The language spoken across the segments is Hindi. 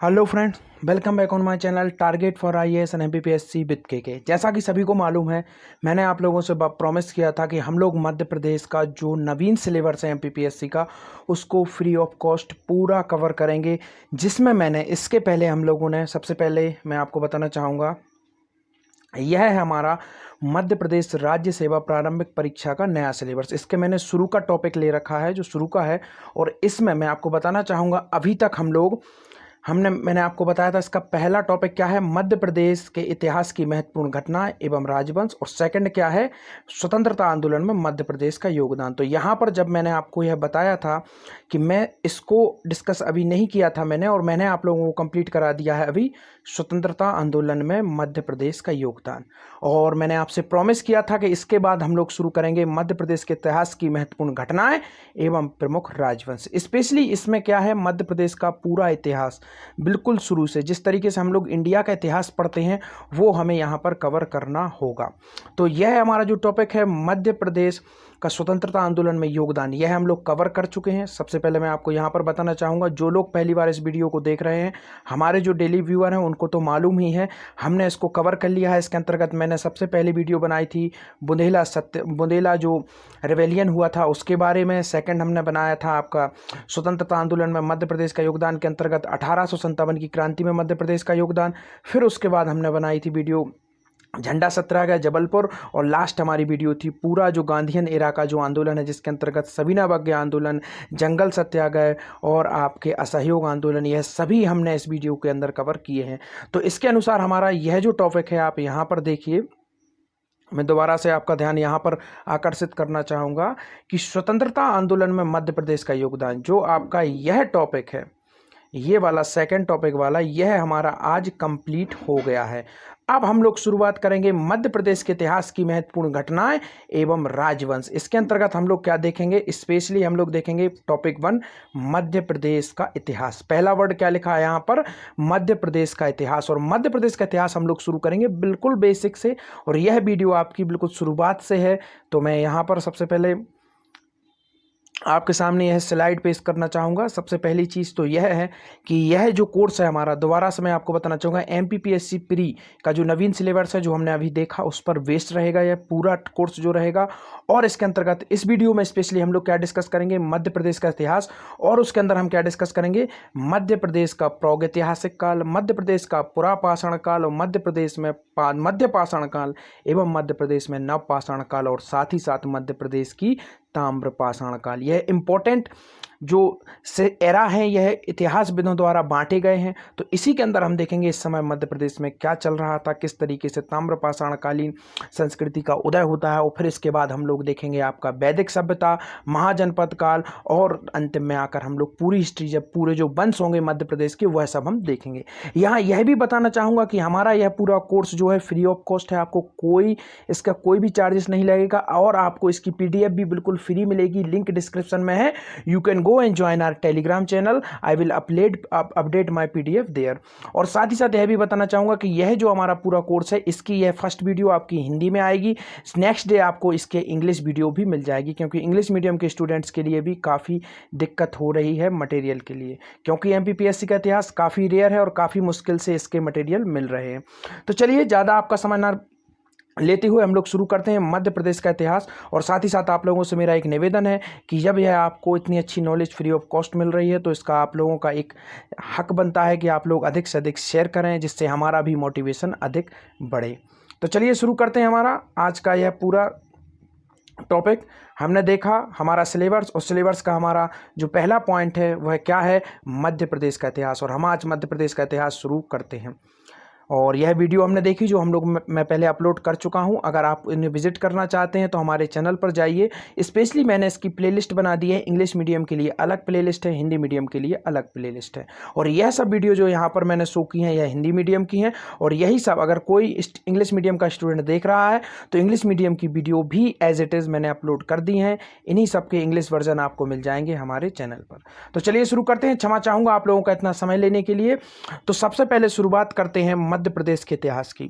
Hello friends, welcome back on my channel target for IAS and MPPSC with के। जैसा कि सभी को मालूम है, मैंने आप लोगों से प्रॉमिस किया था कि हम लोग मध्य प्रदेश का जो नवीन सिलेबस है एमपीपीएससी का, उसको फ्री ऑफ कॉस्ट पूरा कवर करेंगे। जिसमें मैंने इसके पहले हम लोगों ने सबसे पहले मैं आपको बताना चाहूँगा, यह है हमारा मध्य प्रदेश राज्य सेवा प्रारंभिक परीक्षा का नया सिलेबस। इसके मैंने शुरू का टॉपिक ले रखा है जो शुरू का है, और इसमें मैं आपको बताना चाहूँगा अभी तक मैंने आपको बताया था इसका पहला टॉपिक क्या है, मध्य प्रदेश के इतिहास की महत्वपूर्ण घटनाएं एवं राजवंश, और सेकंड क्या है, स्वतंत्रता आंदोलन में मध्य प्रदेश का योगदान। तो यहाँ पर जब मैंने आपको यह बताया था कि मैं इसको डिस्कस अभी नहीं किया था और मैंने आप लोगों को कंप्लीट करा दिया है अभी स्वतंत्रता आंदोलन में मध्य प्रदेश का योगदान। और मैंने आपसे प्रॉमिस किया था कि इसके बाद हम लोग शुरू करेंगे मध्य प्रदेश के इतिहास की महत्वपूर्ण घटनाएं एवं प्रमुख राजवंश। स्पेशली इसमें क्या है, मध्य प्रदेश का पूरा इतिहास बिल्कुल शुरू से, जिस तरीके से हम लोग इंडिया का इतिहास पढ़ते हैं वो हमें यहाँ पर कवर करना होगा। तो यह हमारा जो टॉपिक है मध्य प्रदेश का स्वतंत्रता आंदोलन में योगदान, यह हम लोग कवर कर चुके हैं। सबसे पहले मैं आपको यहाँ पर बताना चाहूँगा, जो लोग पहली बार इस वीडियो को देख रहे हैं, हमारे जो डेली व्यूअर हैं उनको तो मालूम ही है, हमने इसको कवर कर लिया है। इसके अंतर्गत मैंने सबसे पहली वीडियो बनाई थी बुंदेला जो रिवेलियन हुआ था उसके बारे में। सेकंड हमने बनाया था आपका स्वतंत्रता आंदोलन में मध्य प्रदेश का योगदान के अंतर्गत 1857 की क्रांति में मध्य प्रदेश का योगदान। फिर उसके बाद हमने बनाई थी वीडियो झंडा सत्याग्रह जबलपुर, और लास्ट हमारी वीडियो थी पूरा जो गांधीयन एरा का जो आंदोलन है, जिसके अंतर्गत सविनय अवज्ञा आंदोलन, जंगल सत्याग्रह और आपके असहयोग आंदोलन, यह सभी हमने इस वीडियो के अंदर कवर किए हैं। तो इसके अनुसार हमारा यह जो टॉपिक है, आप यहाँ पर देखिए, मैं दोबारा से आपका ध्यान यहाँ पर आकर्षित करना चाहूँगा कि स्वतंत्रता आंदोलन में मध्य प्रदेश का योगदान, जो आपका यह टॉपिक है, ये वाला सेकंड टॉपिक वाला, यह हमारा आज कंप्लीट हो गया है। अब हम लोग शुरुआत करेंगे मध्य प्रदेश के इतिहास की महत्वपूर्ण घटनाएं एवं राजवंश। इसके अंतर्गत हम लोग क्या देखेंगे, स्पेशली हम लोग देखेंगे टॉपिक 1 मध्य प्रदेश का इतिहास। पहला वर्ड क्या लिखा है यहाँ पर, मध्य प्रदेश का इतिहास। और मध्य प्रदेश का इतिहास हम लोग शुरू करेंगे बिल्कुल बेसिक से, और यह वीडियो आपकी बिल्कुल शुरुआत से है। तो मैं यहाँ पर सबसे पहले आपके सामने यह स्लाइड पेश करना चाहूँगा। सबसे पहली चीज़ तो यह है कि यह जो कोर्स है हमारा, दोबारा से मैं आपको बताना चाहूँगा, एमपीपीएससी प्री का जो नवीन सिलेबस है जो हमने अभी देखा, उस पर बेस्ड रहेगा यह पूरा कोर्स जो रहेगा। और इसके अंतर्गत इस वीडियो में स्पेशली हम लोग क्या डिस्कस करेंगे, मध्य प्रदेश का इतिहास, और उसके अंदर हम क्या डिस्कस करेंगे, मध्य प्रदेश का प्रागैतिहासिक काल, मध्य प्रदेश का पुरापाषाण काल, और मध्य प्रदेश में मध्य पाषाण काल एवं मध्य प्रदेश में नवपाषाण काल, और साथ ही साथ मध्य प्रदेश की ताम्रपाषाण काल। यह इंपॉर्टेंट जो से एरा है, यह इतिहासविदों द्वारा बांटे गए हैं। तो इसी के अंदर हम देखेंगे इस समय मध्य प्रदेश में क्या चल रहा था, किस तरीके से ताम्रपाषाणकालीन संस्कृति का उदय होता है, और फिर इसके बाद हम लोग देखेंगे आपका वैदिक सभ्यता, महाजनपद काल, और अंतिम में आकर हम लोग पूरी हिस्ट्री, जब पूरे जो वंश होंगे मध्य प्रदेश के, वह सब हम देखेंगे। यहाँ यह भी बताना चाहूँगा कि हमारा यह पूरा कोर्स जो है फ्री ऑफ कॉस्ट है, आपको इसका कोई भी चार्जेस नहीं लगेगा, और आपको इसकी PDF भी बिल्कुल फ्री मिलेगी। लिंक डिस्क्रिप्शन में है, you can go and join our telegram channel. I will update my PDF there. और साथ ही साथ यह भी बताना चाहूँगा कि यह जो हमारा पूरा कोर्स है, इसकी यह फर्स्ट वीडियो आपकी हिंदी में आएगी। नेक्स्ट डे आपको इसके इंग्लिश वीडियो भी मिल जाएगी, क्योंकि इंग्लिश मीडियम के स्टूडेंट्स के लिए भी काफ़ी दिक्कत हो रही है मटेरियल के लिए, क्योंकि एमपीपीएससी का इतिहास काफ़ी रेयर है और काफ़ी मुश्किल से इसके मटेरियल मिल रहे हैं। तो चलिए ज़्यादा आपका समय ना लेते हुए हम लोग शुरू करते हैं मध्य प्रदेश का इतिहास। और साथ ही साथ आप लोगों से मेरा एक निवेदन है कि जब यह आपको इतनी अच्छी नॉलेज फ्री ऑफ कॉस्ट मिल रही है, तो इसका आप लोगों का एक हक बनता है कि आप लोग अधिक से अधिक शेयर करें, जिससे हमारा भी मोटिवेशन अधिक बढ़े। तो चलिए शुरू करते हैं हमारा आज का यह पूरा टॉपिक। हमने देखा हमारा सिलेबस, और सिलेबस का हमारा जो पहला पॉइंट है वह क्या है, मध्य प्रदेश का इतिहास। और हम आज मध्य प्रदेश का इतिहास शुरू करते हैं। और यह वीडियो हमने देखी जो मैं पहले अपलोड कर चुका हूं। अगर आप इन्हें विजिट करना चाहते हैं तो हमारे चैनल पर जाइए। स्पेशली मैंने इसकी प्लेलिस्ट बना दी है, इंग्लिश मीडियम के लिए अलग प्लेलिस्ट है, हिंदी मीडियम के लिए अलग प्लेलिस्ट है। और यह सब वीडियो जो यहाँ पर मैंने शो की हैं, यह हिंदी मीडियम की हैं। और यही सब अगर कोई इंग्लिश मीडियम का स्टूडेंट देख रहा है तो इंग्लिश मीडियम की वीडियो भी एज इट इज़ मैंने अपलोड कर दी हैं। इन्हीं सब के इंग्लिश वर्जन आपको मिल जाएंगे हमारे चैनल पर। तो चलिए शुरू करते हैं। क्षमा चाहूँगा आप लोगों का इतना समय लेने के लिए। तो सबसे पहले शुरुआत करते हैं मध्य प्रदेश के इतिहास की।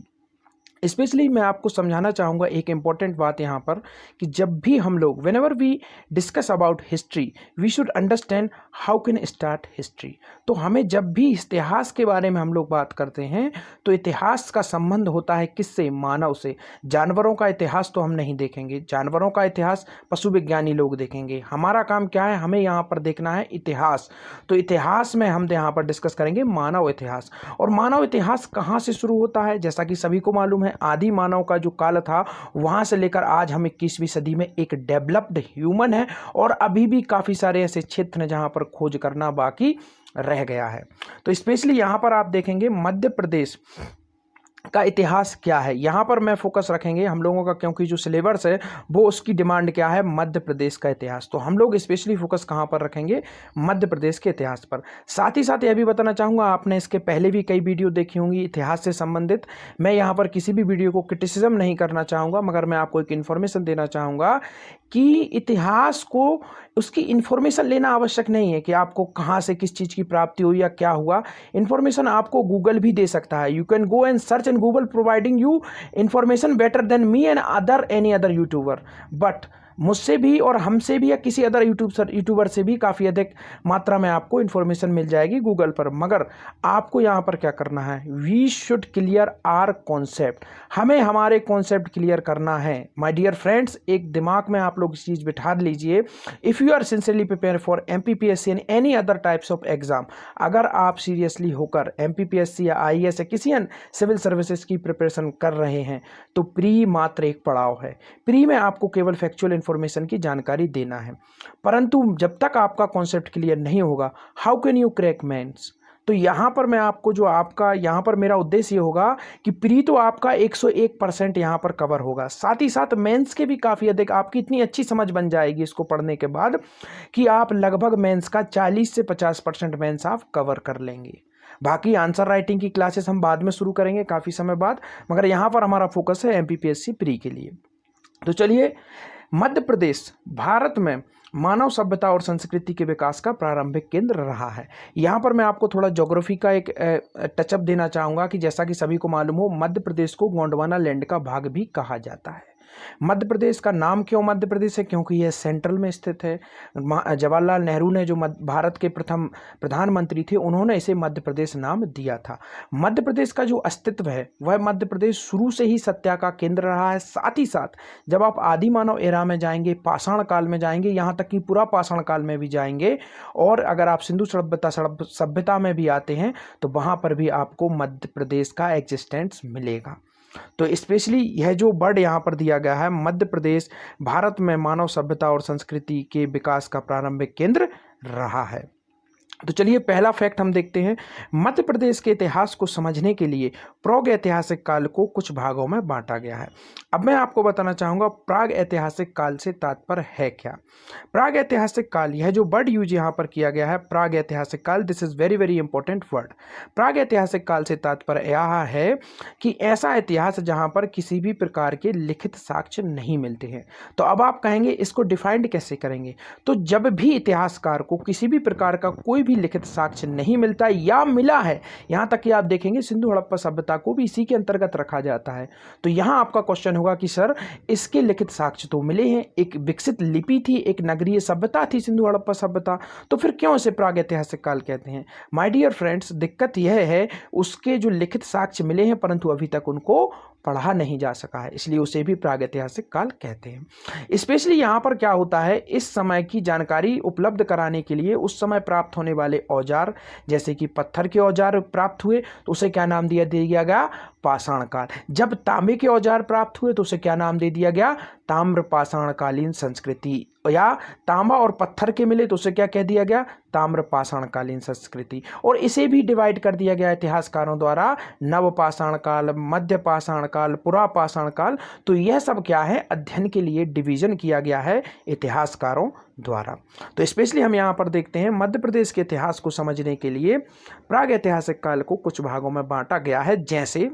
स्पेशली मैं आपको समझाना चाहूँगा एक इम्पॉर्टेंट बात यहाँ पर कि जब भी हम लोग whenever we discuss about history we should understand how can start history. तो हमें जब भी इतिहास के बारे में हम लोग बात करते हैं तो इतिहास का संबंध होता है किससे? मानव से। जानवरों का इतिहास तो हम नहीं देखेंगे, जानवरों का इतिहास पशु विज्ञानी लोग देखेंगे। हमारा काम क्या है? हमें यहाँ पर देखना है इतिहास। तो इतिहास में हम यहाँ पर डिस्कस करेंगे मानव इतिहास। और मानव इतिहास कहाँ से शुरू होता है? जैसा कि सभी को मालूम है आदि मानव का जो काल था वहाँ से लेकर आज हम 21वीं सदी में एक डेवलप्ड ह्यूमन है, और अभी भी काफ़ी सारे ऐसे क्षेत्र हैं जहाँ पर खोज करना बाकी रह गया है। तो स्पेशली यहाँ पर आप देखेंगे मध्य प्रदेश का इतिहास क्या है, यहाँ पर मैं फोकस रखेंगे हम लोगों का, क्योंकि जो सिलेबस है वो उसकी डिमांड क्या है? मध्य प्रदेश का इतिहास। तो हम लोग स्पेशली फोकस कहाँ पर रखेंगे? मध्य प्रदेश के इतिहास पर। साथ ही साथ यह भी बताना चाहूँगा, आपने इसके पहले भी कई वीडियो देखी होंगी इतिहास से संबंधित। मैं यहाँ पर किसी भी वीडियो को क्रिटिसिज्म नहीं करना चाहूँगा, मगर मैं आपको एक इन्फॉर्मेशन देना चाहूँगा कि इतिहास को उसकी इन्फॉर्मेशन लेना आवश्यक नहीं है कि आपको कहाँ से किस चीज़ की प्राप्ति हुई या क्या हुआ। इन्फॉर्मेशन आपको गूगल भी दे सकता है। You can go and search and Google providing you information better than me and other any other YouTuber. But मुझसे भी और हमसे भी या किसी अदर यूट्यूबर से भी काफ़ी अधिक मात्रा में आपको इन्फॉर्मेशन मिल जाएगी गूगल पर। मगर आपको यहाँ पर क्या करना है? We should clear our concept. हमें हमारे कॉन्सेप्ट क्लियर करना है। माय डियर फ्रेंड्स, एक दिमाग में आप लोग इस चीज़ बिठा लीजिए। If you are sincerely prepare for MPPSC and any other types of exam, अगर आप सीरियसली होकर MPPSC या IAS या किसी अन्य सिविल सर्विसेज की प्रिपरेशन कर रहे हैं तो प्री मात्र एक पड़ाव है। प्री में आपको केवल फैक्चुअल इन्फॉर्मेशन की जानकारी देना है, परंतु जब तक आपका कॉन्सेप्ट क्लियर नहीं होगा how can you crack mains. तो यहाँ पर मैं आपको जो आपका यहाँ पर मेरा उद्देश्य ये होगा कि प्री तो आपका 101% यहाँ पर कवर होगा, साथ ही साथ मेंस के भी काफ़ी अधिक आपकी इतनी अच्छी समझ बन जाएगी इसको पढ़ने के बाद कि आप लगभग मेंस का 40 से 50% मेंस आप कवर कर लेंगे। बाकी आंसर राइटिंग की क्लासेस हम बाद में शुरू करेंगे काफ़ी समय बाद, मगर यहाँ पर हमारा फोकस है MPPSC प्री के लिए। तो चलिए, मध्य प्रदेश भारत में मानव सभ्यता और संस्कृति के विकास का प्रारंभिक केंद्र रहा है। यहाँ पर मैं आपको थोड़ा ज्योग्राफी का एक टचअप देना चाहूँगा कि जैसा कि सभी को मालूम हो मध्य प्रदेश को गोंडवाना लैंड का भाग भी कहा जाता है। मध्य प्रदेश का नाम क्यों मध्य प्रदेश है? क्योंकि यह सेंट्रल में स्थित है। जवाहरलाल नेहरू ने जो भारत के प्रथम प्रधानमंत्री थे उन्होंने इसे मध्य प्रदेश नाम दिया था। मध्य प्रदेश का जो अस्तित्व है वह मध्य प्रदेश शुरू से ही सत्ता का केंद्र रहा है। साथ ही साथ जब आप आदि मानव एरा में जाएंगे, पाषाण काल में जाएंगे, यहाँ तक कि पूरा पाषाण काल में भी जाएंगे, और अगर आप सिंधु सभ्यता में भी आते हैं तो वहाँ पर भी आपको मध्य प्रदेश का एग्जिस्टेंस मिलेगा। तो स्पेशली यह जो वर्ड यहाँ पर दिया गया है मध्य प्रदेश भारत में मानव सभ्यता और संस्कृति के विकास का प्रारंभिक केंद्र रहा है। तो चलिए पहला फैक्ट हम देखते हैं। मध्य प्रदेश के इतिहास को समझने के लिए प्राग ऐतिहासिक काल को कुछ भागों में बांटा गया है। अब मैं आपको बताना चाहूँगा प्राग ऐतिहासिक काल से तात्पर्य है क्या। प्राग ऐतिहासिक काल, यह जो वर्ड यूज यहाँ पर किया गया है प्राग ऐतिहासिक काल, this is very very important word. प्राग ऐतिहासिक काल से तात्पर्य यह है कि ऐसा इतिहास जहाँ पर किसी भी प्रकार के लिखित साक्ष्य नहीं मिलते हैं। तो अब आप कहेंगे इसको डिफाइंड कैसे करेंगे? तो जब भी इतिहासकार को किसी भी प्रकार का कोई भी लिखित साक्ष्य नहीं मिलता या मिला है, यहाँ तक कि आप देखेंगे सिंधु हड़प्पा सभ्यता को भी इसी के अंतर्गत रखा जाता है। तो यहाँ आपका क्वेश्चन होगा कि सर इसके लिखित साक्ष्य तो मिले हैं, एक विकसित लिपि थी, एक नगरीय सभ्यता थी सिंधु हड़प्पा सभ्यता, तो फिर क्यों इसे प्राग ऐतिहासिक काल कहते हैं? माय डियर फ्रेंड्स, दिक्कत यह है उसके जो लिखित साक्ष्य मिले हैं परंतु अभी तक उनको पढ़ा नहीं जा सका है, इसलिए उसे भी प्रागैतिहासिक काल कहते हैं। स्पेशली यहाँ पर क्या होता है, इस समय की जानकारी उपलब्ध कराने के लिए उस समय प्राप्त होने वाले औजार, जैसे कि पत्थर के औजार प्राप्त हुए तो उसे क्या नाम दिया गया? पाषाण काल। जब तांबे के औजार प्राप्त हुए तो उसे क्या नाम दे दिया गया? ताम्र पाषाणकालीन संस्कृति। या तांबा और पत्थर के मिले तो उसे क्या कह दिया गया? ताम्र पाषाणकालीन संस्कृति। और इसे भी डिवाइड कर दिया गया इतिहासकारों द्वारा नव पाषाण काल, मध्य पाषाण काल, पुरा पाषाण काल। तो यह सब क्या है, अध्ययन के लिए डिवीजन किया गया है इतिहासकारों द्वारा। तो स्पेशली हम यहाँ पर देखते हैं मध्य प्रदेश के इतिहास को समझने के लिए प्राग ऐतिहासिक काल को कुछ भागों में बांटा गया है। जैसे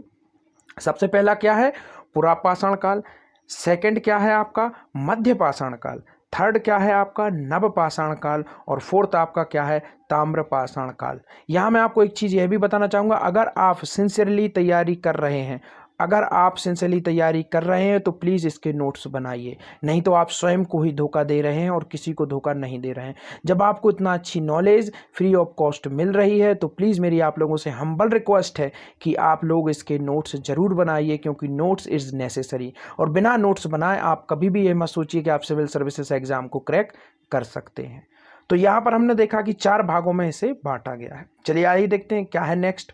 सबसे पहला क्या है? पुरा पाषाण काल। सेकंड क्या है आपका? मध्य पाषाण काल। थर्ड क्या है आपका? नव पाषाण काल। और फोर्थ आपका क्या है? ताम्र पाषाण काल। यहाँ मैं आपको एक चीज़ यह भी बताना चाहूँगा, अगर आप सिंसियरली तैयारी कर रहे हैं, अगर आप सिंसियरली तैयारी कर रहे हैं तो प्लीज़ इसके नोट्स बनाइए, नहीं तो आप स्वयं को ही धोखा दे रहे हैं और किसी को धोखा नहीं दे रहे हैं। जब आपको इतना अच्छी नॉलेज फ्री ऑफ कॉस्ट मिल रही है तो प्लीज़ मेरी आप लोगों से हम्बल रिक्वेस्ट है कि आप लोग इसके नोट्स ज़रूर बनाइए, क्योंकि नोट्स इज़ नेसेसरी। और बिना नोट्स बनाए आप कभी भी ये मत सोचिए कि आप सिविल सर्विसेज एग्ज़ाम को क्रैक कर सकते हैं। तो यहाँ पर हमने देखा कि 4 भागों में इसे बांटा गया है। चलिए आइए देखते हैं क्या है नेक्स्ट।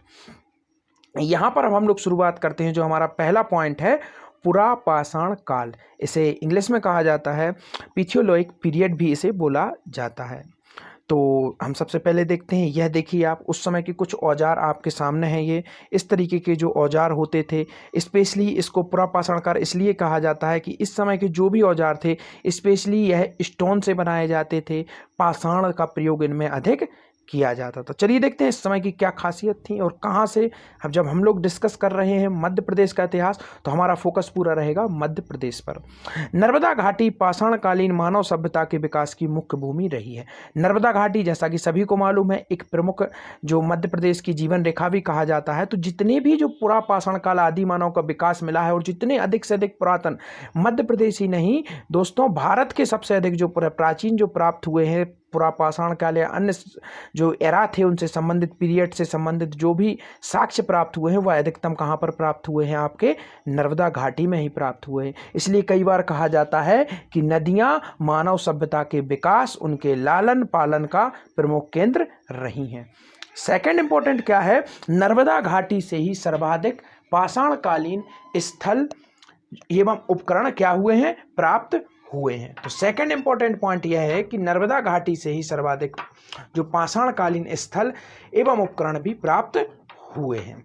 यहाँ पर अब हम लोग शुरुआत करते हैं। जो हमारा पहला पॉइंट है, पुरापाषाण काल, इसे इंग्लिश में कहा जाता है पिथियोलोइक पीरियड भी इसे बोला जाता है। तो हम सबसे पहले देखते हैं, यह देखिए आप, उस समय के कुछ औजार आपके सामने हैं। ये इस तरीके के जो औजार होते थे, स्पेशली इसको पुरापाषाण काल इसलिए कहा जाता है कि इस समय के जो भी औजार थे स्पेशली यह स्टोन से बनाए जाते थे, पाषाण का प्रयोग इनमें अधिक किया जाता था। चलिए देखते हैं इस समय की क्या खासियत थी और कहाँ से। अब जब हम लोग डिस्कस कर रहे हैं मध्य प्रदेश का इतिहास तो हमारा फोकस पूरा रहेगा मध्य प्रदेश पर। नर्मदा घाटी पाषाणकालीन मानव सभ्यता के विकास की मुख्य भूमि रही है। नर्मदा घाटी जैसा कि सभी को मालूम है एक प्रमुख जो मध्य प्रदेश की जीवन रेखा भी कहा जाता है। तो जितने भी जो पुरापाषाण काल आदि मानव का विकास मिला है और जितने अधिक से अधिक पुरातन मध्य प्रदेश ही नहीं दोस्तों भारत के सबसे अधिक जो प्राचीन जो प्राप्त हुए हैं पुरापाषाण काल या अन्य जो एरा थे उनसे संबंधित पीरियड से संबंधित जो भी साक्ष्य प्राप्त हुए हैं वह अधिकतम कहाँ पर प्राप्त हुए हैं, आपके नर्मदा घाटी में ही प्राप्त हुए हैं। इसलिए कई बार कहा जाता है कि नदियाँ मानव सभ्यता के विकास उनके लालन पालन का प्रमुख केंद्र रही हैं। सेकंड इंपॉर्टेंट क्या है, नर्मदा घाटी से ही सर्वाधिक पाषाणकालीन स्थल एवं उपकरण क्या हुए हैं, प्राप्त हुए हैं। तो सेकंड इंपॉर्टेंट पॉइंट यह है कि नर्मदा घाटी से ही सर्वाधिक जो पाषाणकालीन स्थल एवं उपकरण भी प्राप्त हुए हैं।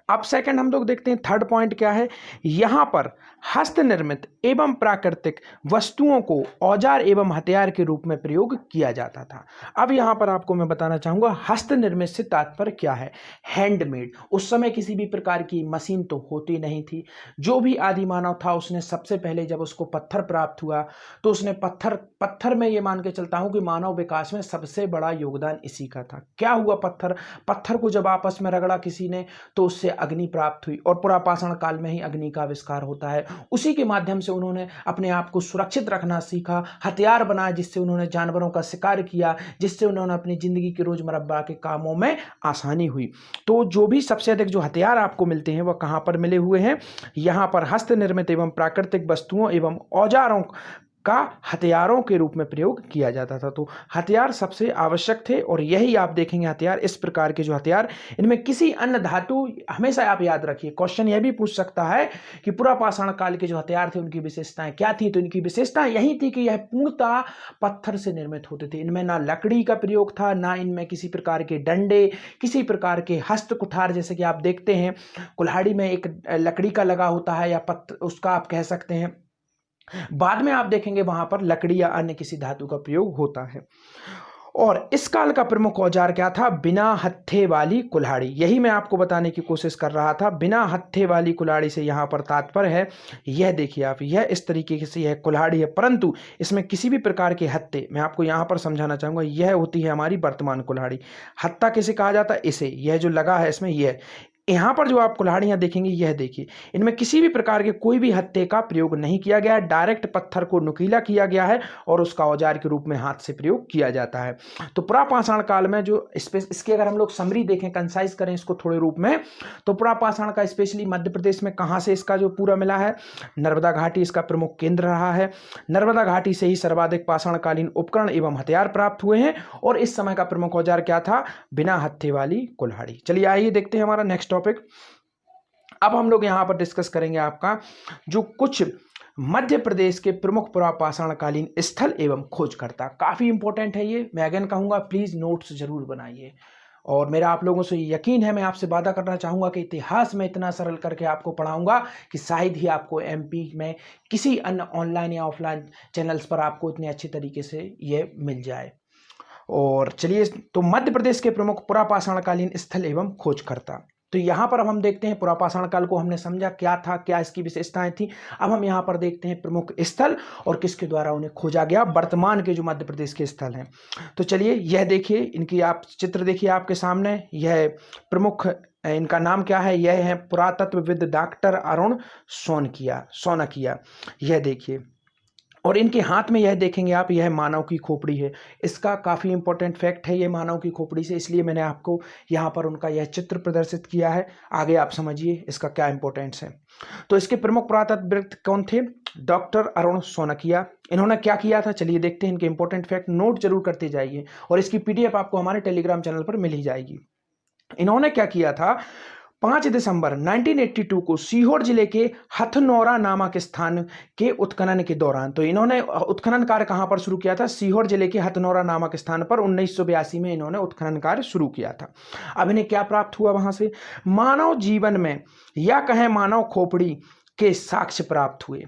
अब सेकंड हम लोग देखते हैं थर्ड पॉइंट क्या है। यहां पर हस्त निर्मित एवं प्राकृतिक वस्तुओं को औजार एवं हथियार के रूप में प्रयोग किया जाता था। अब यहां पर आपको मैं बताना चाहूंगा हस्त निर्मित से तात्पर्य क्या है, हैंडमेड। उस समय किसी भी प्रकार की मशीन तो होती नहीं थी। जो भी आदि मानव था उसने सबसे पहले जब उसको पत्थर प्राप्त हुआ तो उसने पत्थर में ये मान के चलता हूं कि मानव विकास में सबसे बड़ा योगदान इसी का था। क्या हुआ, पत्थर को जब आपस में रगड़ा किसी ने तो उससे अग्नि प्राप्त हुई और पुरापाषाण काल में ही अग्नि का आविष्कार होता है। उसी के माध्यम से उन्होंने अपने आप को सुरक्षित रखना सीखा, हथियार बनाए जिससे उन्होंने जानवरों का शिकार किया, जिससे उन्होंने अपनी जिंदगी के रोजमर्रा के कामों में आसानी हुई। तो जो भी सबसे अधिक जो हथियार आपको मिलते हैं वह कहां पर मिले हुए हैं, यहां पर हस्त निर्मित एवं प्राकृतिक वस्तुओं एवं औजारों का हथियारों के रूप में प्रयोग किया जाता था। तो हथियार सबसे आवश्यक थे और यही आप देखेंगे हथियार, इस प्रकार के जो हथियार, इनमें किसी अन्य धातु, हमेशा आप याद रखिए क्वेश्चन यह भी पूछ सकता है कि पुरापाषाण काल के जो हथियार थे उनकी विशेषताएं क्या थी। तो इनकी विशेषताएं यही थी कि यह पूर्णतः पत्थर से निर्मित होते थे। इनमें ना लकड़ी का प्रयोग था, ना इनमें किसी प्रकार के डंडे, किसी प्रकार के हस्त कुठार, जैसे कि आप देखते हैं कुल्हाड़ी में एक लकड़ी का लगा होता है या उसका आप कह सकते हैं, बाद में आप देखेंगे वहां पर लकड़ी या अन्य किसी धातु का प्रयोग होता है। और इस काल का प्रमुख औजार क्या था, बिना हत्थे वाली कुल्हाड़ी। यही मैं आपको बताने की कोशिश कर रहा था। बिना हत्थे वाली कुल्हाड़ी से यहाँ पर तात्पर्य है, यह देखिए आप, यह इस तरीके से यह कुल्हाड़ी है परंतु इसमें किसी भी प्रकार के हत्थे, मैं आपको यहाँ पर समझाना चाहूँगा, यह होती है हमारी वर्तमान कुल्हाड़ी। हत्था किसे कहा जाता है, इसे, यह जो लगा है इसमें, यह यहाँ पर जो आप कुल्हाड़ियाँ देखेंगे, यह देखिए इनमें किसी भी प्रकार के कोई भी हत्थे का प्रयोग नहीं किया गया है। डायरेक्ट पत्थर को नुकीला किया गया है और उसका औजार के रूप में हाथ से प्रयोग किया जाता है। तो पुरापाषाण काल में जो इसकी अगर हम लोग समरी देखें, कंसाइज करें इसको थोड़े रूप में, तो पुरापाषाण का स्पेशली मध्य प्रदेश में कहाँ से इसका जो पूरा मिला है, नर्मदा घाटी इसका प्रमुख केंद्र रहा है। नर्मदा घाटी से ही सर्वाधिक पाषाणकालीन उपकरण एवं हथियार प्राप्त हुए हैं और इस समय का प्रमुख औजार क्या था, बिना हत्थे वाली कुल्हाड़ी। चलिए आइए देखते हैं हमारा नेक्स्ट टॉपिक। अब हम लोग यहां पर डिस्कस करेंगे आपका जो कुछ मध्य प्रदेश के प्रमुख पुरापाषाणकालीन स्थल एवं खोजकर्ता। काफी इंपॉर्टेंट है ये, मैं अगेन कहूंगा प्लीज नोट्स जरूर बनाइए। और मेरा आप लोगों से यकीन है, मैं आपसे वादा करना चाहूंगा कि इतिहास में इतना सरल करके आपको पढ़ाऊंगा कि शायद ही आपको एमपी में किसी अन्य ऑनलाइन या ऑफलाइन चैनल्स पर आपको इतने अच्छे तरीके से ये मिल जाए। और चलिए, तो मध्य प्रदेश के प्रमुख पुरापाषाणकालीन स्थल एवं खोजकर्ता। तो यहाँ पर अब हम देखते हैं पुरापाषाण काल को हमने समझा क्या था, क्या इसकी विशेषताएं थी। अब हम यहाँ पर देखते हैं प्रमुख स्थल और किसके द्वारा उन्हें खोजा गया, वर्तमान के जो मध्य प्रदेश के स्थल हैं। तो चलिए यह देखिए, इनकी आप चित्र देखिए आपके सामने। यह प्रमुख, इनका नाम क्या है, यह है पुरातत्वविद डॉक्टर अरुण सोनकिया। यह देखिए, और इनके हाथ में यह देखेंगे आप, यह मानव की खोपड़ी है। इसका काफ़ी इंपॉर्टेंट फैक्ट है ये मानव की खोपड़ी से, इसलिए मैंने आपको यहाँ पर उनका यह चित्र प्रदर्शित किया है। आगे आप समझिए इसका क्या इंपॉर्टेंस है। तो इसके प्रमुख पुरातत्वविद कौन थे, डॉक्टर अरुण सोनकिया। इन्होंने क्या किया था, चलिए देखते हैं। इनके इंपॉर्टेंट फैक्ट नोट जरूर करते जाइए, और इसकी पीडीएफ आपको हमारे टेलीग्राम चैनल पर मिल ही जाएगी। इन्होंने क्या किया था, 5 दिसंबर 1982 को सीहोर जिले के हथनौरा नामक स्थान के उत्खनन के दौरान, तो इन्होंने उत्खनन कार्य कहां पर शुरू किया था, सीहोर जिले के हथनौरा नामक स्थान पर 1982 में इन्होंने उत्खनन कार्य शुरू किया था। अब इन्हें क्या प्राप्त हुआ वहां से, मानव जीवन में या कहें मानव खोपड़ी के साक्ष्य प्राप्त हुए।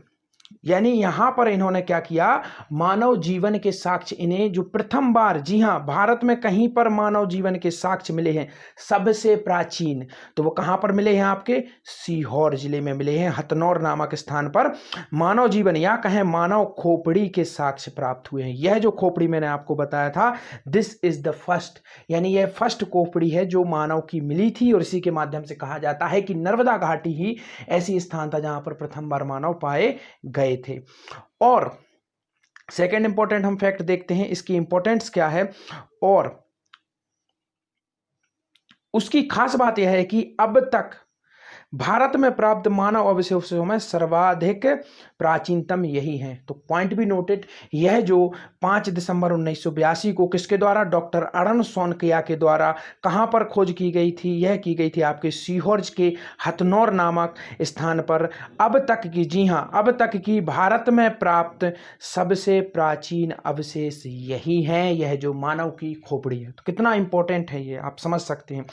यानी यहां पर इन्होंने क्या किया, मानव जीवन के साक्ष्य, इन्हें जो प्रथम बार, जी हां, भारत में कहीं पर मानव जीवन के साक्ष्य मिले हैं सबसे प्राचीन, तो वो कहां पर मिले हैं, आपके सीहोर जिले में मिले हैं। हथनौर नामक स्थान पर मानव जीवन या कहें मानव खोपड़ी के साक्ष्य प्राप्त हुए हैं। यह जो खोपड़ी मैंने आपको बताया था, दिस इज द फर्स्ट, यानी यह फर्स्ट खोपड़ी है जो मानव की मिली थी, और इसी के माध्यम से कहा जाता है कि नर्मदा घाटी ही ऐसी स्थान था जहां पर प्रथम बार मानव पाए गए थे। और सेकंड इंपॉर्टेंट हम फैक्ट देखते हैं, इसकी इंपॉर्टेंस क्या है, और उसकी खास बात यह है कि अब तक भारत में प्राप्त मानव अवशेषों में सर्वाधिक प्राचीनतम यही है। तो पॉइंट भी नोटेड, यह जो 5 दिसंबर 1982 को किसके द्वारा, डॉक्टर अरुण सोनकिया के द्वारा कहां पर खोज की गई थी, यह की गई थी आपके सीहोर के हथनौर नामक स्थान पर। अब तक की, जी हां, अब तक की भारत में प्राप्त सबसे प्राचीन अवशेष यही है, यह जो मानव की खोपड़ी है। तो कितना इंपॉर्टेंट है ये आप समझ सकते हैं।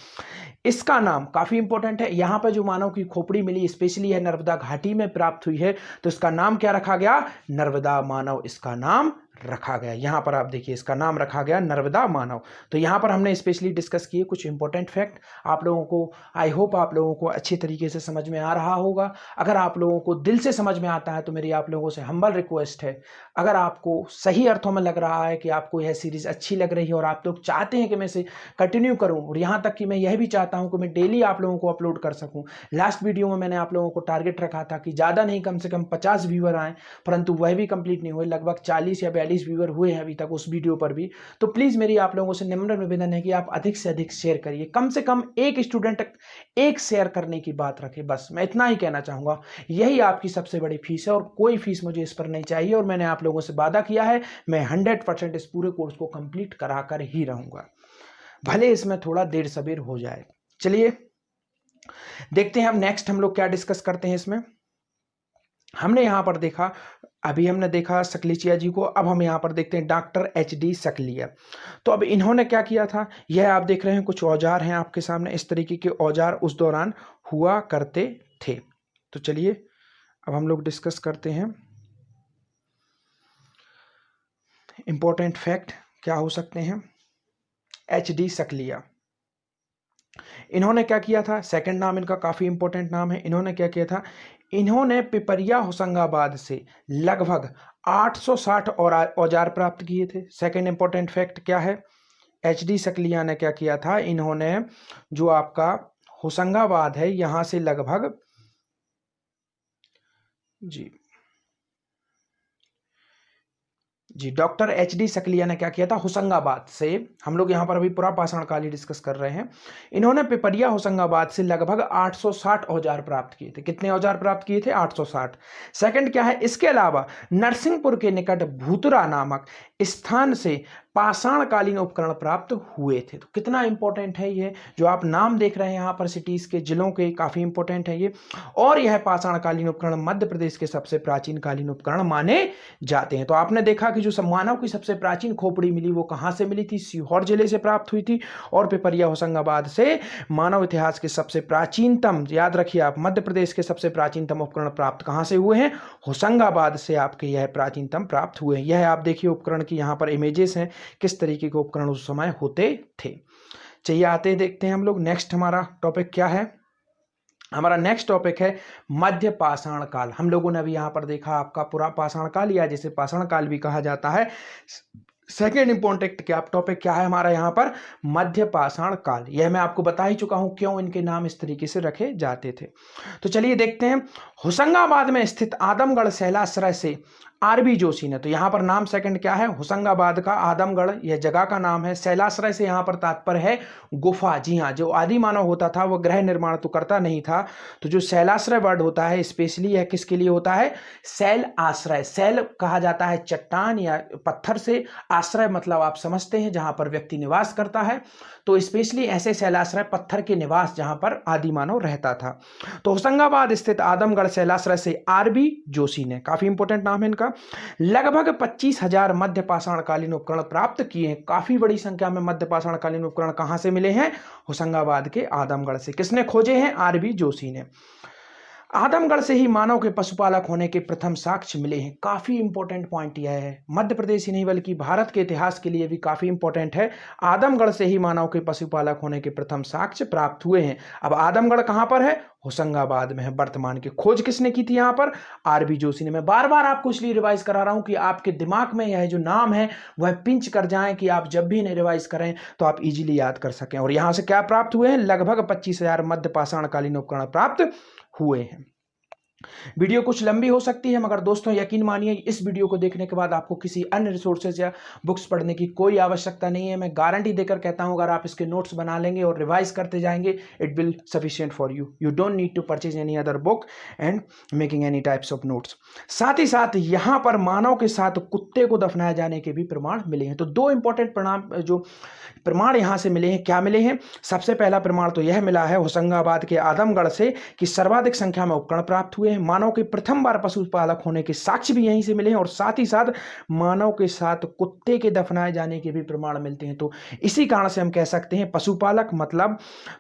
इसका नाम काफी इंपॉर्टेंट है, यहां पर जो मानव की खोपड़ी मिली स्पेशली है नर्मदा घाटी में प्राप्त हुई है, तो इसका नाम क्या रखा गया, नर्मदा मानव इसका नाम रखा गया। यहां पर आप देखिए इसका नाम रखा गया नर्मदा मानव। तो यहां पर हमने स्पेशली डिस्कस किए कुछ इंपॉर्टेंट फैक्ट, आप लोगों को, आई होप आप लोगों को अच्छी तरीके से समझ में आ रहा होगा। अगर आप लोगों को दिल से समझ में आता है तो मेरी आप लोगों से हम्बल रिक्वेस्ट है, अगर आपको सही अर्थों में लग रहा है कि आपको यह सीरीज अच्छी लग रही है और आप लोग चाहते हैं कि मैं इसे कंटिन्यू करूं, और यहां तक कि मैं यह भी चाहता हूं कि मैं डेली आप लोगों को अपलोड कर सकूं। लास्ट वीडियो में मैंने आप लोगों को टारगेट रखा था कि ज्यादा नहीं, कम से कम 50 व्यूअर आए, परंतु वह भी कंप्लीट नहीं हुए। लगभग 40 या 42 व्यूअर हुए हैं अभी तक उस वीडियो पर भी। तो प्लीज मेरी आप लोगों से निम्र निवेदन है कि आप अधिक से अधिक शेयर करिए, कम से कम एक स्टूडेंट एक शेयर करने की बात रखे, बस मैं इतना ही कहना चाहूंगा। यही आपकी सबसे बड़ी फीस है, और कोई फीस मुझे इस पर नहीं चाहिए, और मैंने आप लोगों से वादा किया है मैं 100% इस पूरे कोर्स को कंप्लीट कराकर ही रहूंगा, भले इसमें थोड़ा देर सबेर हो जाए। चलिए देखते हैं हम नेक्स्ट हम लोग क्या डिस्कस करते हैं इसमें। हमने यहां पर देखा, अभी हमने देखा सकलीचिया जी को, अब हम यहां पर देखते हैं डॉक्टर एच.डी. सकलिया। तो अब इन्होंने क्या किया था, यह आप देख रहे हैं कुछ औजार हैं आपके सामने, इस तरीके के औजार उस दौरान हुआ करते थे। तो चलिए अब हम लोग डिस्कस करते हैं इंपॉर्टेंट फैक्ट क्या हो सकते हैं। एच.डी. सकलिया, इन्होंने क्या किया था, सेकंड नाम इनका काफी इंपॉर्टेंट नाम है। इन्होंने क्या किया था, इन्होंने पिपरिया होशंगाबाद से लगभग 860 और औजार प्राप्त किए थे। सेकंड इंपॉर्टेंट फैक्ट क्या है, एच.डी. सकलिया ने क्या किया था, इन्होंने जो आपका होशंगाबाद है यहां से लगभग, जी डॉक्टर एच.डी. सकलिया ने क्या किया था, होशंगाबाद से, हम लोग यहां पर अभी पुरापाषाण काल ही डिस्कस कर रहे हैं, इन्होंने पिपरिया होशंगाबाद से लगभग 860 औजार प्राप्त किए थे। कितने औजार प्राप्त किए थे, 860। सेकंड क्या है, इसके अलावा नरसिंहपुर के निकट भूतरा नामक स्थान से पाषाणकालीन उपकरण प्राप्त हुए थे। तो कितना इंपॉर्टेंट है ये, जो आप नाम देख रहे हैं यहाँ पर सिटीज के, जिलों के, काफी इंपॉर्टेंट है ये। और यह पाषाणकालीन उपकरण मध्य प्रदेश के सबसे प्राचीन कालीन उपकरण माने जाते हैं। तो आपने देखा कि जो मानव की सबसे प्राचीन खोपड़ी मिली वो कहां से मिली थी, सीहोर जिले से प्राप्त हुई थी। और पिपरिया होशंगाबाद से मानव इतिहास के सबसे प्राचीनतम, याद रखिए आप, मध्य प्रदेश के सबसे प्राचीनतम उपकरण प्राप्त कहां से हुए हैं, होशंगाबाद से आपके यह प्राचीनतम प्राप्त हुए हैं। यह आप देखिए उपकरण की यहाँ पर इमेजेस हैं, किस तरीके के उपकरण उस समय होते थे। चलिए आते हैं, देखते हैं हम लोग नेक्स्ट हमारा टॉपिक क्या है। हमारा नेक्स्ट टॉपिक है मध्य पाषाण काल। हम लोगों ने अभी यहाँ पर देखा आपका पूरा पाषाण काल, या जिसे पाषाण काल भी कहा जाता है। सेकेंड इंपॉर्टेंट क्या टॉपिक क्या है हमारा यहाँ पर, मध्य पाषाण काल। यह मैं आपको बता ही चुका हूं क्यों इनके नाम इस तरीके से रखे जाते थे। तो चलिए देखते हैं। होशंगाबाद में स्थित आदमगढ़ शैलाश्रय से आरबी जोशी ने, तो यहाँ पर नाम सेकंड क्या है, होशंगाबाद का आदमगढ़ यह जगह का नाम है। शैलाश्रय से यहाँ पर तात्पर्य है गुफा। जी हाँ, जो आदि मानव होता था वह ग्रह निर्माण तो करता नहीं था, तो जो शैलाश्रय वर्ड होता है स्पेशली यह किसके लिए होता है, शैल आश्रय। शैल कहा जाता है चट्टान या पत्थर से, आश्रय मतलब आप समझते हैं जहां पर व्यक्ति निवास करता है, तो स्पेशली ऐसे शैलाश्रय पत्थर के निवास जहां पर आदि मानव रहता था। तो होशंगाबाद स्थित आदमगढ़ शैलाश्रय से आरबी जोशी ने, काफी इंपॉर्टेंट नाम है इनका, लगभग 25,000 मध्य पाषाणकालीन उपकरण प्राप्त किए हैं। काफी बड़ी संख्या में मध्य पाषाणकालीन उपकरण कहां से मिले हैं, होशंगाबाद के आदमगढ़ से। किसने खोजे हैं, आरबी जोशी ने। आदमगढ़ से ही मानव के पशुपालक होने के प्रथम साक्ष्य मिले हैं। काफी इंपॉर्टेंट पॉइंट यह है, मध्य प्रदेश ही नहीं बल्कि भारत के इतिहास के लिए भी काफी इंपॉर्टेंट है। आदमगढ़ से ही मानव के पशुपालक होने के प्रथम साक्ष्य प्राप्त हुए हैं। अब आदमगढ़ कहां पर है, होशंगाबाद में है वर्तमान की। खोज किसने की थी यहां पर, आरबी जोशी ने। मैं बार बार आपको इसलिए रिवाइज करा रहा हूं कि आपके दिमाग में यह जो नाम है वह पिंच कर जाए, कि आप जब भी इन्हें रिवाइज करें तो आप इजीली याद कर सकें। और यहां से क्या प्राप्त हुए हैं, लगभग 25,000 मध्य पाषाणकालीन उपकरण प्राप्त हुए हैं। वीडियो कुछ लंबी हो सकती है, मगर दोस्तों यकीन मानिए इस वीडियो को देखने के बाद आपको किसी अन्य रिसोर्सेज या बुक्स पढ़ने की कोई आवश्यकता नहीं है। मैं गारंटी देकर कहता हूं, अगर आप इसके नोट्स बना लेंगे और रिवाइज करते जाएंगे, it will sufficient for you. You don't need to purchase any other book and making any types of notes. साथ ही साथ यहां पर मानव के साथ कुत्ते को दफनाए जाने के भी प्रमाण मिले हैं। तो दो इंपॉर्टेंट प्रमाण यहां से मिले हैं। क्या मिले हैं, सबसे पहला प्रमाण तो यह मिला है होशंगाबाद के आदमगढ़ से कि सर्वाधिक संख्या में उपकरण प्राप्त हुए हैं। मानव के प्रथम बार पशुपालक होने के साक्ष्य भी यहीं से मिले हैं, और साथ ही साथ मानव के साथ कुत्ते के दफनाए जाने के भी प्रमाण मिलते हैं। तो इसी कारण से हम कह सकते हैं पशुपालक मतलब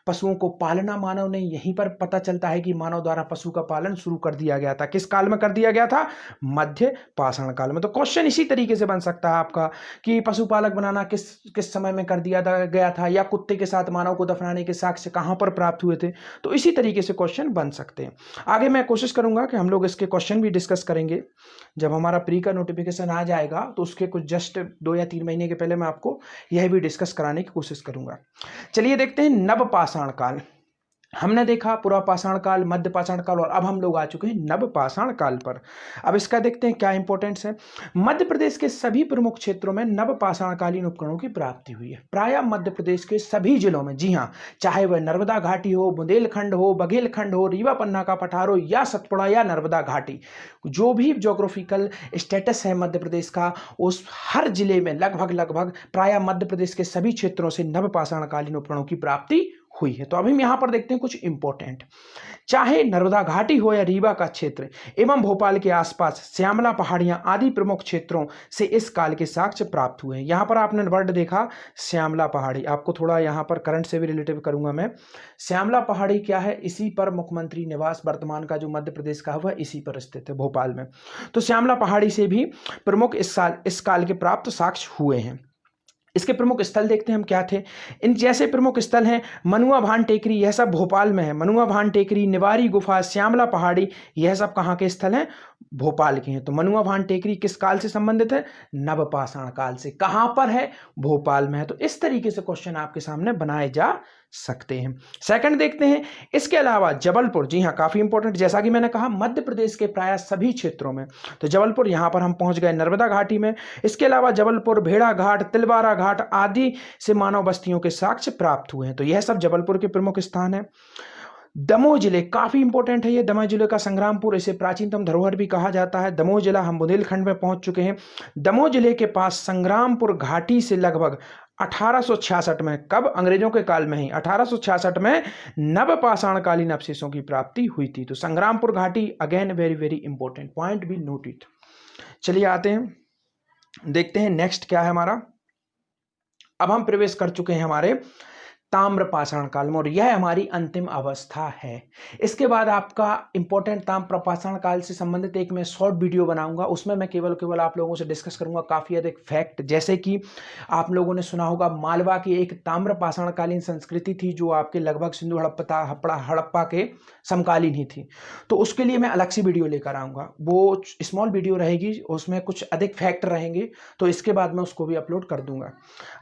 पशुओं को पालना मानव ने। यहीं पर पता चलता है कि मानव द्वारा पशु का पालन शुरू कर दिया गया था। किस काल में कर दिया गया था, मध्य पाषाण काल में। तो क्वेश्चन इसी तरीके से बन सकता है आपका कि पशुपालक बनाना किस समय में कर दिया गया था, या कुत्ते के साथ मानव को दफनाने के साक्ष्य कहां पर प्राप्त हुए थे। तो इसी तरीके से क्वेश्चन बन सकते हैं। आगे मैं कोशिश करूंगा कि हम लोग इसके क्वेश्चन भी डिस्कस करेंगे। जब हमारा प्री का नोटिफिकेशन आ जाएगा तो उसके कुछ जस्ट 2 या 3 महीने के पहले मैं आपको यह भी डिस्कस कराने की कोशिश करूंगा। चलिए देखते हैं नव पाषाण काल। हमने देखा पुरा पाषाण काल, मध्य पाषाण काल, और अब हम लोग आ चुके हैं नव पाषाण काल पर। अब इसका देखते हैं क्या इंपॉर्टेंस है। मध्य प्रदेश के सभी प्रमुख क्षेत्रों में नव पाषाणकालीन उपकरणों की प्राप्ति हुई है। प्रायः मध्य प्रदेश के सभी जिलों में, जी हाँ, चाहे वह नर्मदा घाटी हो, बुंदेलखंड हो, बघेलखंड हो, रीवा पन्ना का पठार हो, या सतपुड़ा या नर्मदा घाटी, जो भी ज्योग्राफिकल स्टेटस है मध्य प्रदेश का, उस हर जिले में लगभग प्रायः मध्य प्रदेश के सभी क्षेत्रों से नव पाषाणकालीन उपकरणों की प्राप्ति हुई है। तो अभी हम यहां पर देखते हैं कुछ इंपॉर्टेंट। चाहे नर्मदा घाटी हो या रीवा का क्षेत्र एवं भोपाल के आसपास श्यामला पहाड़ियां आदि प्रमुख क्षेत्रों से इस काल के साक्ष्य प्राप्त हुए हैं। यहां पर आपने वर्ड देखा श्यामला पहाड़ी, आपको थोड़ा यहां पर करंट से भी रिलेटिव करूंगा मैं। श्यामला पहाड़ी क्या है, इसी पर मुख्यमंत्री निवास वर्तमान का जो मध्य प्रदेश का हुआ इसी पर स्थित है, भोपाल में। तो श्यामला पहाड़ी से भी प्रमुख इस काल के प्राप्त साक्ष्य हुए हैं। इसके प्रमुख स्थल देखते हैं हम क्या थे। इन जैसे प्रमुख स्थल हैं मनुआ भान टेकरी, यह सब भोपाल में है। मनुआ भान टेकरी, निवारी गुफा, श्यामला पहाड़ी, यह सब कहाँ के स्थल हैं, भोपाल के हैं। तो मनुआ भान टेकरी किस काल से संबंधित है, नवपाषाण काल से। कहां पर है, भोपाल में है। तो इस तरीके से क्वेश्चन आपके सामने बनाए जा सकते हैं। सेकंड देखते हैं, इसके अलावा जबलपुर, जी हाँ काफी इंपॉर्टेंट, जैसा कि मैंने कहा मध्य प्रदेश के प्राय सभी क्षेत्रों में। तो जबलपुर, यहां पर हम पहुंच गए नर्मदा घाटी में। इसके अलावा जबलपुर, भेड़ा घाट, तिलवारा घाट आदि से मानव बस्तियों के साक्ष्य प्राप्त हुए हैं। तो यह सब जबलपुर के प्रमुख स्थान है। दमोह जिले काफी इंपॉर्टेंट है ये। दमोह जिले का संग्रामपुर, इसे प्राचीनतम धरोहर भी कहा जाता है। दमोह जिला हम बुंदेलखंड में पहुंच चुके हैं। दमोह जिले के पास संग्रामपुर घाटी से लगभग 1866 में, कब, अंग्रेजों के काल में ही 1866 में नवपाषाणकालीन अवशेषों की प्राप्ति हुई थी। तो Sangrampur Ghati again very very important point, be note it. चलिए आते हैं, देखते हैं नेक्स्ट क्या है हमारा। अब हम प्रवेश कर चुके हैं हमारे ताम्रपाषाण काल में, और यह हमारी अंतिम अवस्था है। इसके बाद आपका इंपॉर्टेंट ताम्रपाषाण काल से संबंधित एक मैं शॉर्ट वीडियो बनाऊंगा, उसमें मैं केवल आप लोगों से डिस्कस करूंगा काफी अधिक फैक्ट, जैसे कि आप लोगों ने सुना होगा मालवा की एक ताम्रपाषाण कालीन संस्कृति थी जो आपके लगभग सिंधु हड़प्पा के समकालीन ही थी। तो उसके लिए मैं अलग से वीडियो लेकर आऊंगा, वो स्मॉल वीडियो रहेगी, उसमें कुछ अधिक फैक्ट रहेंगे, तो इसके बाद मैं उसको भी अपलोड कर दूंगा।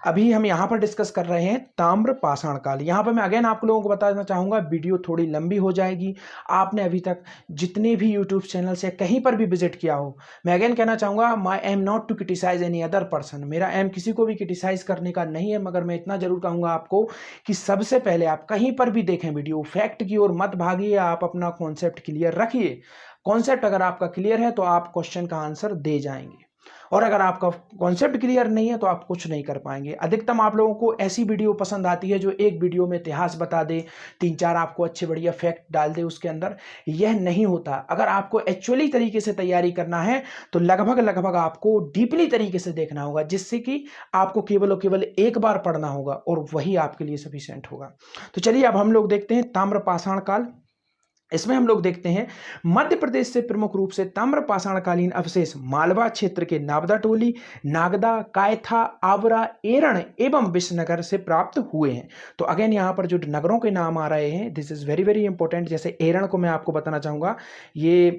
अभी हम यहाँ पर डिस्कस कर रहे हैं ताम्रपाषाण काल। यहाँ पर मैं अगेन आप लोगों को बताना चाहूंगा, वीडियो थोड़ी लंबी हो जाएगी। आपने अभी तक जितने भी यूट्यूब चैनल से कहीं पर भी विजिट किया हो, मैं अगेन कहना चाहूंगा, my aim not to criticise any other person, मेरा एम किसी को भी क्रिटिसाइज करने का नहीं है, मगर मैं इतना जरूर कहूंगा आपको कि सबसे पहले आप कहीं पर भी देखें वीडियो, फैक्ट की ओर मत भागिए, आप अपना कॉन्सेप्ट क्लियर रखिए। कॉन्सेप्ट अगर आपका क्लियर है तो आप क्वेश्चन का आंसर दे जाएंगे, और अगर आपका कॉन्सेप्ट क्लियर नहीं है तो आप कुछ नहीं कर पाएंगे। अधिकतम आप लोगों को ऐसी वीडियो पसंद आती है जो एक वीडियो में इतिहास बता दे, 3-4 आपको अच्छे बढ़िया फैक्ट डाल दे उसके अंदर। यह नहीं होता। अगर आपको एक्चुअली तरीके से तैयारी करना है तो लगभग आपको डीपली तरीके से देखना होगा, जिससे कि आपको केवल और केवल एक बार पढ़ना होगा और वही आपके लिए सफिशिएंट होगा। तो चलिए अब हम लोग देखते हैं ताम्रपाषाण काल। इसमें हम लोग देखते हैं मध्य प्रदेश से प्रमुख रूप से ताम्रपाषाणकालीन अवशेष मालवा क्षेत्र के नावदा टोली, नागदा, कायथा, आवरा, एरण एवं विसनगर से प्राप्त हुए हैं। तो अगेन यहाँ पर जो नगरों के नाम आ रहे हैं, this is very very important. जैसे एरण को मैं आपको बताना चाहूंगा, ये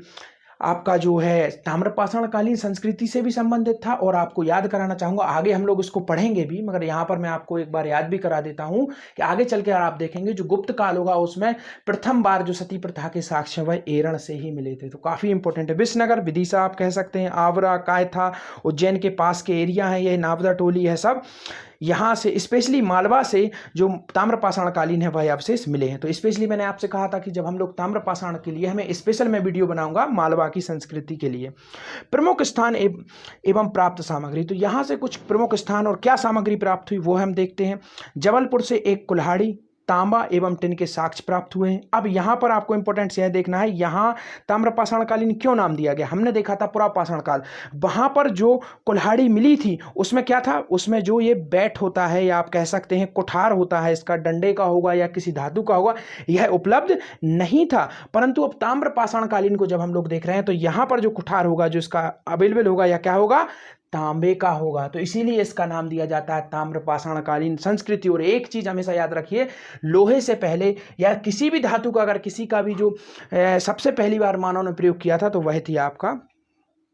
आपका जो है ताम्रपाषाणकालीन संस्कृति से भी संबंधित था, और आपको याद कराना चाहूंगा, आगे हम लोग इसको पढ़ेंगे भी, मगर यहाँ पर मैं आपको एक बार याद भी करा देता हूं कि आगे चल के आप देखेंगे जो गुप्त काल होगा उसमें प्रथम बार जो सती प्रथा के साक्ष्य वह एरण से ही मिले थे। तो काफी इंपॉर्टेंट है। विसनगर, विदिशा आप कह सकते हैं, आवरा, कायथा, उज्जैन के पास के एरिया है, ये नावदा टोली है, सब यहाँ से स्पेशली मालवा से जो ताम्रपाषाणकालीन है वह अवशेष मिले हैं। तो स्पेशली मैंने आपसे कहा था कि जब हम लोग ताम्रपाषाण के लिए हमें स्पेशल मैं वीडियो बनाऊंगा मालवा की संस्कृति के लिए। प्रमुख स्थान एवं प्राप्त सामग्री, तो यहाँ से कुछ प्रमुख स्थान और क्या सामग्री प्राप्त हुई वो हम देखते हैं। जबलपुर से एक कुल्हाड़ी, तांबा एवं टिन के साक्ष्य प्राप्त हुए हैं। अब यहां पर आपको इंपॉर्टेंट यह देखना है, यहां ताम्रपाषाणकालीन क्यों नाम दिया गया। हमने देखा था पुरापाषाण काल, वहां पर जो कुल्हाड़ी मिली थी उसमें क्या था, उसमें जो ये बैट होता है या आप कह सकते हैं कुठार होता है, इसका डंडे का होगा या किसी धातु का होगा, यह उपलब्ध नहीं था। परंतु अब ताम्रपाषाणकालीन को जब हम लोग देख रहे हैं तो यहां पर जो कुठार होगा जो इसका अवेलेबल होगा या क्या होगा, तांबे का होगा। तो इसीलिए इसका नाम दिया जाता है ताम्रपाषाणकालीन संस्कृति। और एक चीज हमेशा याद रखिए, लोहे से पहले या किसी भी धातु का अगर किसी का भी जो सबसे पहली बार मानव ने प्रयोग किया था तो वह थी आपका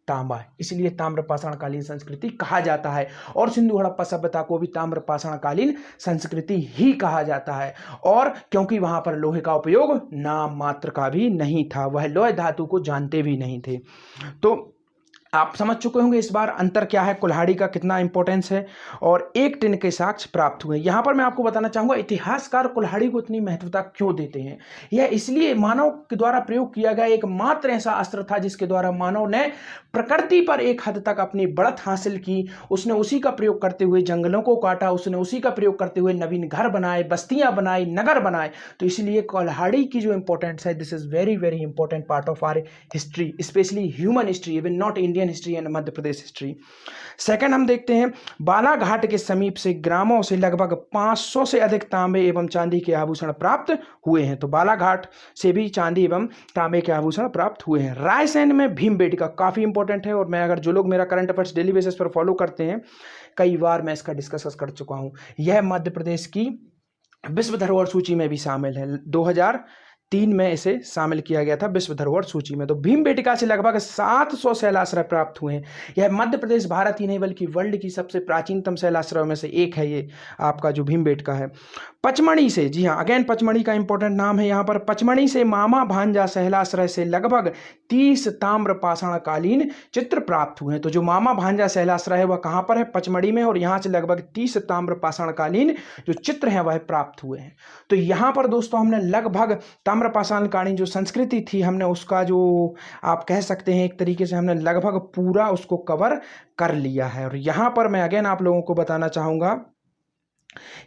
तांबा, इसलिए ताम्रपाषाणकालीन संस्कृति कहा जाता है। और सिंधु हड़प्पा सभ्यता को भी ताम्रपाषाणकालीन संस्कृति ही कहा जाता है, और क्योंकि वहां पर लोहे का उपयोग नाम मात्र का भी नहीं था, वह लोहे धातु को जानते भी नहीं थे। तो आप समझ चुके होंगे इस बार अंतर क्या है, कुल्हाड़ी का कितना इंपॉर्टेंस है, और एक टिन के साक्ष्य प्राप्त हुए। यहां पर मैं आपको बताना चाहूंगा इतिहासकार कुल्हाड़ी को इतनी महत्वता क्यों देते हैं। यह इसलिए मानव के द्वारा प्रयोग किया गया एकमात्र ऐसा अस्त्र था जिसके द्वारा मानव ने प्रकृति पर एक हद तक अपनी बढ़त हासिल की। उसने उसी का प्रयोग करते हुए जंगलों को काटा, उसने उसी का प्रयोग करते हुए नवीन घर बनाए, बस्तियां बनाई, नगर बनाए। तो इसलिए कुल्हाड़ी की जो इंपॉर्टेंस है, this is very very important part of our history, especially human history, even not Indian history and Madhya Pradesh history. Second हम देखते हैं बालाघाट के समीप से ग्रामों से लगभग 500 से अधिक तांबे एवं चांदी के आभूषण प्राप्त हुए हैं। तो बालाघाट से भी चांदी एवं तांबे के आभूषण प्राप्त हुए हैं। रायसेन में भीमबेटका काफी इंपॉर्टेंट है, और मैं अगर जो लोग मेरा करंट अफेयर्स डेली बेसिस पर फॉलो करते हैं, कई बार मैं इसका डिस्कस कर चुका हूं। यह मध्य प्रदेश की विश्व धरोहर सूची में भी शामिल है। 2003 में इसे शामिल किया गया था विश्व धरोहर सूची में। तो भीमबेटका से लगभग 700 शैलाश्रय प्राप्त हुए हैं। यह मध्य प्रदेश भारत ही नहीं बल्कि वर्ल्ड की सबसे प्राचीनतम शैलाश्रयों में से एक है ये आपका जो भीमबेटका है। पचमढ़ी से, जी हाँ अगेन पचमढ़ी का इंपॉर्टेंट नाम है यहाँ पर, पचमढ़ी से मामा भांजा शैलाश्रय से लगभग 30 ताम्रपाषाणकालीन चित्र प्राप्त हुए हैं। तो जो मामा भांजा शैलाश्रय है वह कहाँ पर है, पचमढ़ी में, और यहाँ से लगभग 30 ताम्रपाषाणकालीन जो चित्र हैं वह प्राप्त हुए हैं। तो यहाँ पर दोस्तों हमने लगभग ताम्रपाषाणकालीन जो संस्कृति थी, हमने उसका जो आप कह सकते हैं एक तरीके से हमने लगभग पूरा उसको कवर कर लिया है। और यहाँ पर मैं अगेन आप लोगों को बताना चाहूँगा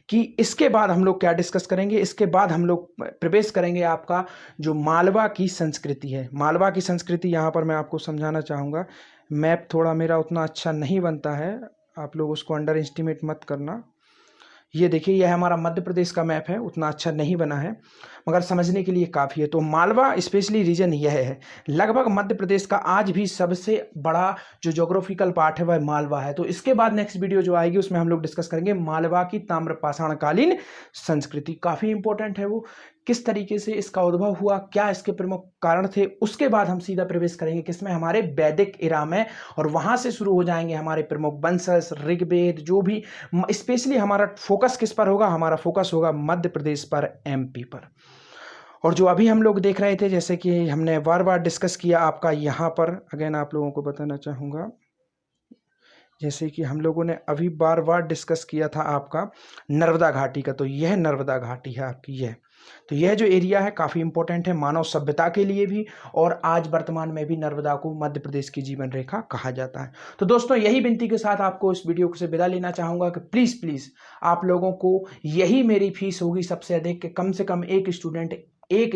कि इसके बाद हम लोग क्या डिस्कस करेंगे। इसके बाद हम लोग प्रवेश करेंगे आपका जो मालवा की संस्कृति है। मालवा की संस्कृति यहाँ पर मैं आपको समझाना चाहूँगा। मैप थोड़ा मेरा उतना अच्छा नहीं बनता है, आप लोग उसको अंडर एस्टिमेट मत करना। ये देखिए, यह हमारा मध्य प्रदेश का मैप है, उतना अच्छा नहीं बना है मगर समझने के लिए काफ़ी है। तो मालवा स्पेशली रीजन यह है, लगभग मध्य प्रदेश का आज भी सबसे बड़ा जो ज्योग्राफिकल पार्ट है वह मालवा है। तो इसके बाद नेक्स्ट वीडियो जो आएगी उसमें हम लोग डिस्कस करेंगे मालवा की ताम्रपाषाणकालीन संस्कृति। काफ़ी इंपॉर्टेंट है वो, किस तरीके से इसका उद्भव हुआ, क्या इसके प्रमुख कारण थे। उसके बाद हम सीधा प्रवेश करेंगे किसमें, हमारे वैदिक इरा में, और वहां से शुरू हो जाएंगे हमारे प्रमुख वंशज, ऋग्वेद, जो भी। स्पेशली हमारा फोकस किस पर होगा, हमारा फोकस होगा मध्य प्रदेश पर, एमपी पर। और जो अभी हम लोग देख रहे थे, जैसे कि हमने बार बार डिस्कस किया आपका यहाँ पर, अगेन आप लोगों को बताना चाहूँगा, जैसे कि हम लोगों ने अभी बार बार डिस्कस किया था आपका नर्मदा घाटी का। तो यह नर्मदा घाटी है आपकी, यह तो यह जो एरिया है काफ़ी इंपॉर्टेंट है मानव सभ्यता के लिए भी, और आज वर्तमान में भी नर्मदा को मध्य प्रदेश की जीवन रेखा कहा जाता है। तो दोस्तों, यही विनती के साथ आपको इस वीडियो से विदा लेना चाहूँगा कि प्लीज़ प्लीज़ आप लोगों को, यही मेरी फीस होगी सबसे अधिक, कि कम से कम एक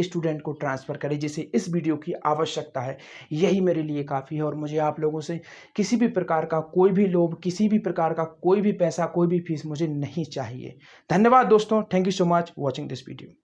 स्टूडेंट को ट्रांसफ़र करें जिसे इस वीडियो की आवश्यकता है। यही मेरे लिए काफ़ी है, और मुझे आप लोगों से किसी भी प्रकार का कोई भी लोभ, किसी भी प्रकार का कोई भी पैसा, कोई भी फीस मुझे नहीं चाहिए। धन्यवाद दोस्तों, thank you so much watching this video.